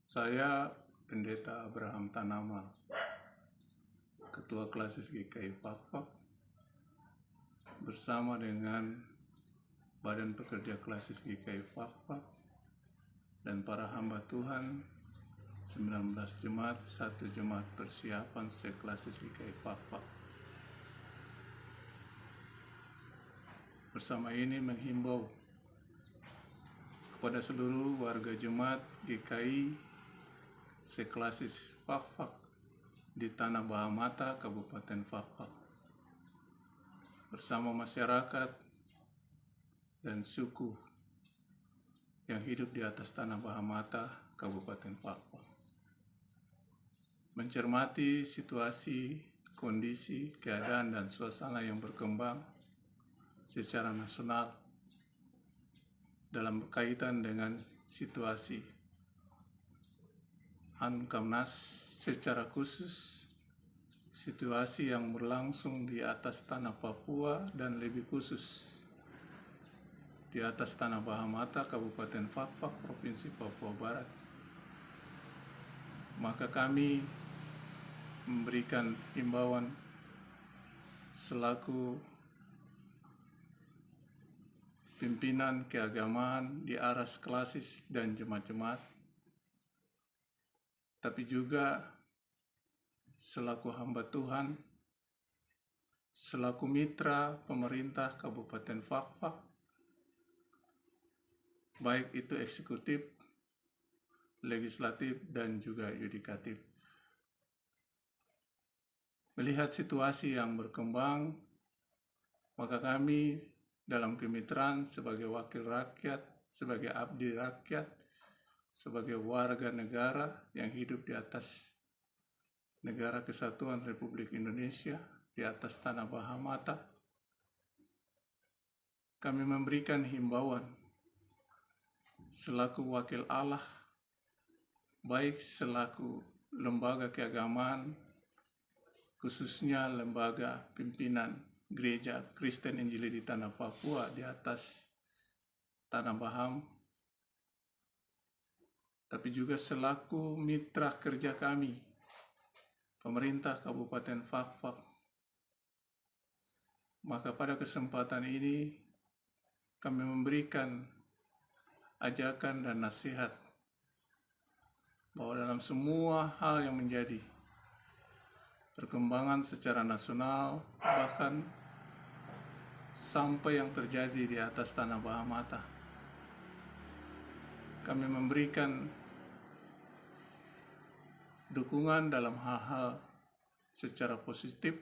Saya Pendeta Abraham Tanamal, Ketua Klasis GKI Fakfak, bersama dengan Badan Pekerja Klasis GKI Fakfak dan para hamba Tuhan 19 jemaat, 1 jemaat persiapan seklasis GKI Fakfak. Bersama ini menghimbau kepada seluruh warga jemaat GKI seklasis Fakfak di Tanah Bahamata, Kabupaten Fakfak, bersama masyarakat dan suku yang hidup di atas Tanah Bahamata, Kabupaten Fakfak, mencermati situasi, kondisi, keadaan, dan suasana yang berkembang secara nasional dalam kaitan dengan situasi Unkamnas, secara khusus situasi yang berlangsung di atas tanah Papua dan lebih khusus di atas Tanah Bahamata, Kabupaten Fakfak, Provinsi Papua Barat. Maka kami memberikan himbauan selaku pimpinan keagamaan di aras klasis dan jemaat-jemaat, tapi juga selaku hamba Tuhan, selaku mitra pemerintah Kabupaten Fakfak, baik itu eksekutif, legislatif, dan juga yudikatif. Melihat situasi yang berkembang, maka kami dalam kemitraan sebagai wakil rakyat, sebagai abdi rakyat, sebagai warga negara yang hidup di atas Negara Kesatuan Republik Indonesia, di atas Tanah Bahamata, kami memberikan himbauan selaku wakil Allah, baik selaku lembaga keagamaan, khususnya lembaga pimpinan Gereja Kristen Injili di Tanah Papua di atas Tanah Baham, tapi juga selaku mitra kerja kami, pemerintah Kabupaten Fakfak. Maka pada kesempatan ini kami memberikan ajakan dan nasihat bahwa dalam semua hal yang menjadi perkembangan secara nasional, bahkan sampai yang terjadi di atas Tanah Bahamata, kami memberikan dukungan dalam hal-hal secara positif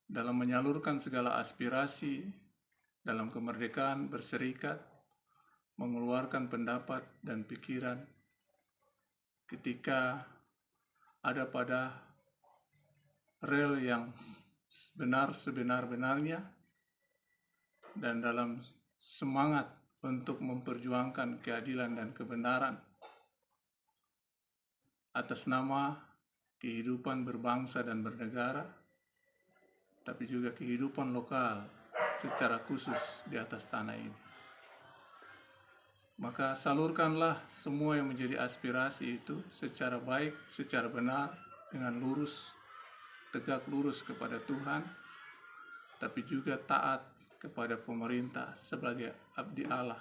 dalam menyalurkan segala aspirasi dalam kemerdekaan berserikat, mengeluarkan pendapat dan pikiran ketika ada pada rel yang benar sebenar-benarnya dan dalam semangat untuk memperjuangkan keadilan dan kebenaran atas nama kehidupan berbangsa dan bernegara, tapi juga kehidupan lokal secara khusus di atas tanah ini. Maka salurkanlah semua yang menjadi aspirasi itu secara baik, secara benar, dengan lurus, tegak lurus kepada Tuhan, tapi juga taat kepada pemerintah sebagai abdi Allah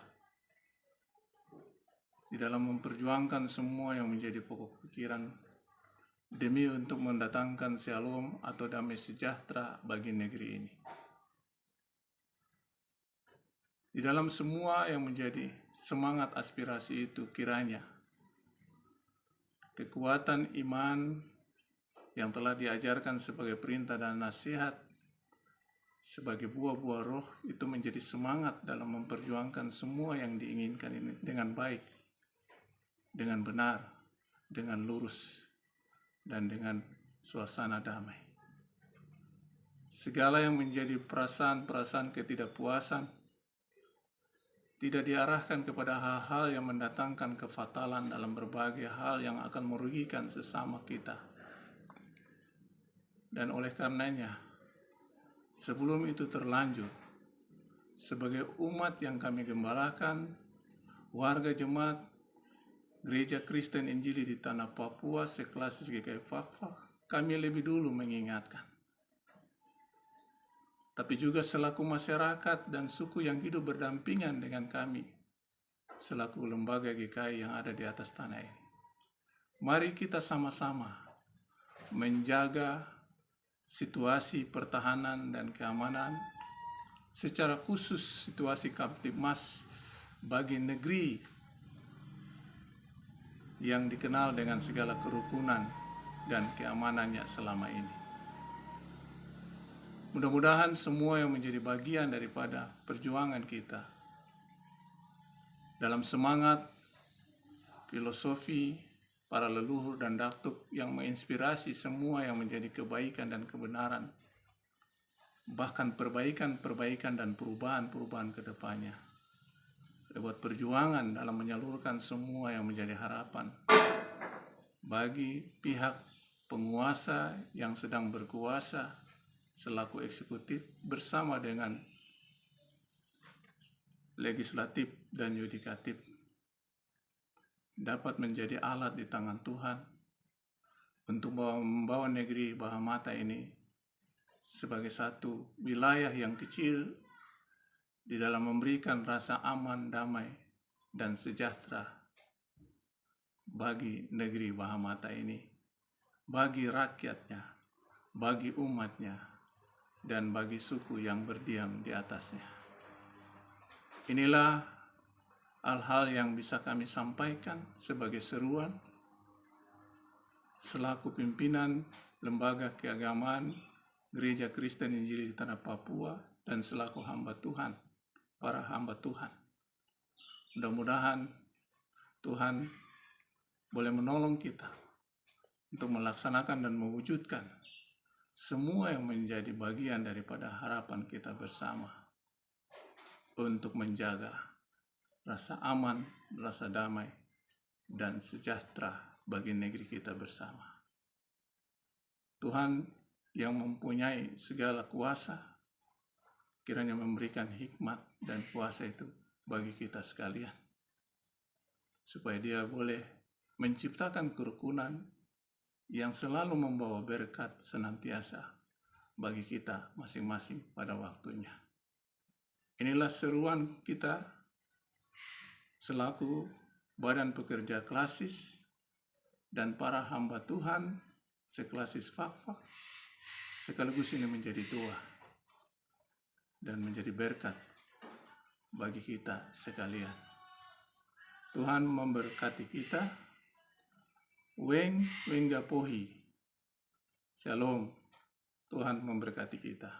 di dalam memperjuangkan semua yang menjadi pokok pikiran demi untuk mendatangkan shalom atau damai sejahtera bagi negeri ini. Di dalam semua yang menjadi semangat aspirasi itu, kiranya kekuatan iman yang telah diajarkan sebagai perintah dan nasihat sebagai buah-buah roh itu menjadi semangat dalam memperjuangkan semua yang diinginkan ini dengan baik, dengan benar, dengan lurus, dan dengan suasana damai. Segala yang menjadi perasaan-perasaan ketidakpuasan tidak diarahkan kepada hal-hal yang mendatangkan kefatalan dalam berbagai hal yang akan merugikan sesama kita. Dan oleh karenanya, sebelum itu terlanjur, sebagai umat yang kami gembalakan, warga jemaat Gereja Kristen Injili di Tanah Papua sekelas GKI Fakfak, kami lebih dulu mengingatkan. Tapi juga selaku masyarakat dan suku yang hidup berdampingan dengan kami, selaku lembaga GKI yang ada di atas tanah ini. Mari kita sama-sama menjaga situasi pertahanan dan keamanan, secara khusus situasi Kamtibmas bagi negeri yang dikenal dengan segala kerukunan dan keamanannya selama ini. Mudah-mudahan semua yang menjadi bagian daripada perjuangan kita dalam semangat filosofi para leluhur dan datuk yang menginspirasi semua yang menjadi kebaikan dan kebenaran, bahkan perbaikan dan perubahan ke depannya, lewat perjuangan dalam menyalurkan semua yang menjadi harapan bagi pihak penguasa yang sedang berkuasa selaku eksekutif bersama dengan legislatif dan yudikatif, dapat menjadi alat di tangan Tuhan untuk membawa negeri Bahamata ini sebagai satu wilayah yang kecil di dalam memberikan rasa aman, damai, dan sejahtera bagi negeri Bahamata ini, bagi rakyatnya, bagi umatnya, dan bagi suku yang berdiam di atasnya. Inilah hal-hal yang bisa kami sampaikan sebagai seruan selaku pimpinan lembaga keagamaan Gereja Kristen Injili di Tanah Papua dan selaku hamba Tuhan, para hamba Tuhan. Mudah-mudahan Tuhan boleh menolong kita untuk melaksanakan dan mewujudkan semua yang menjadi bagian daripada harapan kita bersama untuk menjaga rasa aman, rasa damai, dan sejahtera bagi negeri kita bersama. Tuhan yang mempunyai segala kuasa, kiranya memberikan hikmat dan kuasa itu bagi kita sekalian, supaya Dia boleh menciptakan kerukunan yang selalu membawa berkat senantiasa bagi kita masing-masing pada waktunya. Inilah seruan kita selaku badan pekerja klasis dan para hamba Tuhan seklasis Fakfak, sekaligus ini menjadi doa dan menjadi berkat bagi kita sekalian. Tuhan memberkati kita. Wenggapohi. Shalom. Tuhan memberkati kita.